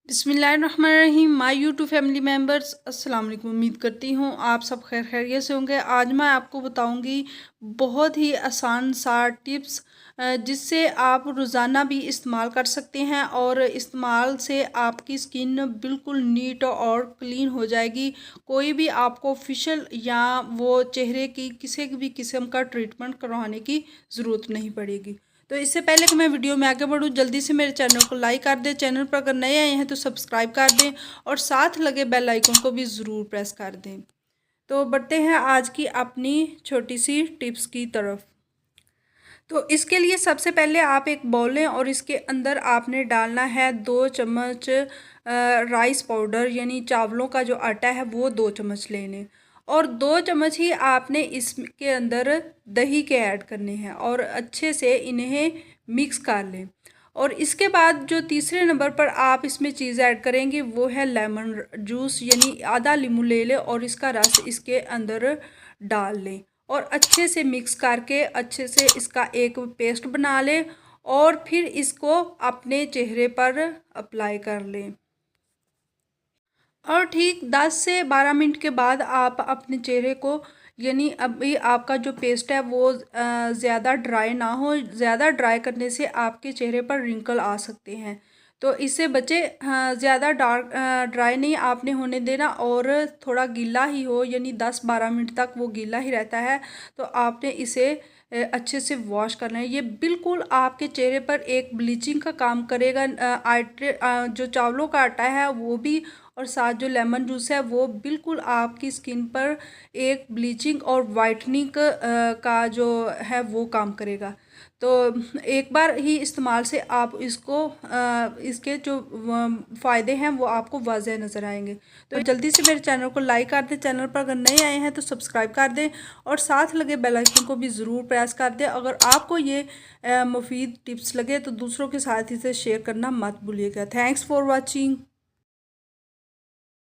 बिस्मिल्लाहिर्रहमानिर्रहीम। My YouTube family members, अस्सलाम वालेकुम। उम्मीद करती हूँ आप सब खैरियत से होंगे। आज मैं आपको बताऊँगी बहुत ही आसान सा टिप्स जिससे आप रोज़ाना भी इस्तेमाल कर सकते हैं और इस्तेमाल से आपकी स्किन बिल्कुल नीट और क्लीन हो जाएगी। कोई भी आपको फेशियल या वो चेहरे की किसी भी किस्म का ट्रीटमेंट करवाने की ज़रूरत नहीं पड़ेगी। तो इससे पहले कि मैं वीडियो में आगे बढ़ूँ, जल्दी से मेरे चैनल को लाइक कर दें। चैनल पर अगर नए आए हैं तो सब्सक्राइब कर दें और साथ लगे बेल आइकन को भी ज़रूर प्रेस कर दें। तो बढ़ते हैं आज की अपनी छोटी सी टिप्स की तरफ। तो इसके लिए सबसे पहले आप एक बाउल लें और इसके अंदर आपने डालना है 2 चम्मच राइस पाउडर, यानी चावलों का जो आटा है वो 2 चम्मच ले लें। और 2 चम्मच ही आपने इसके अंदर दही के ऐड करने हैं और अच्छे से इन्हें मिक्स कर लें। और इसके बाद जो तीसरे नंबर पर आप इसमें चीज़ ऐड करेंगे वो है लेमन जूस, यानी आधा नींबू ले लें और इसका रस इसके अंदर डाल लें और अच्छे से मिक्स करके अच्छे से इसका एक पेस्ट बना लें और फिर इसको अपने चेहरे पर अप्लाई कर लें। और ठीक 10 से 12 मिनट के बाद आप अपने चेहरे को, यानी अभी आपका जो पेस्ट है वो ज़्यादा ड्राई ना हो। ज़्यादा ड्राई करने से आपके चेहरे पर रिंकल आ सकते हैं, तो इससे बचे। हाँ, ज़्यादा ड्राई नहीं आपने होने देना और थोड़ा गीला ही हो, यानी 10-12 मिनट तक वो गीला ही रहता है। तो आपने इसे अच्छे से वॉश करना है। ये बिल्कुल आपके चेहरे पर एक ब्लीचिंग का काम करेगा। जो चावलों का आटा है वो भी और साथ जो लेमन जूस है वो बिल्कुल आपकी स्किन पर एक ब्लीचिंग और वाइटनिंग का जो है वो काम करेगा। तो एक बार ही इस्तेमाल से आप इसको इसके जो फ़ायदे हैं वो आपको वाज़ेह नज़र आएंगे। तो जल्दी से मेरे चैनल को लाइक कर दें। चैनल पर अगर नए आए हैं तो सब्सक्राइब कर दें और साथ लगे बेल आइकन को भी ज़रूर प्रेस कर दें। अगर आपको ये मुफीद टिप्स लगे तो दूसरों के साथ इसे शेयर करना मत भूलिएगा। Thanks for watching.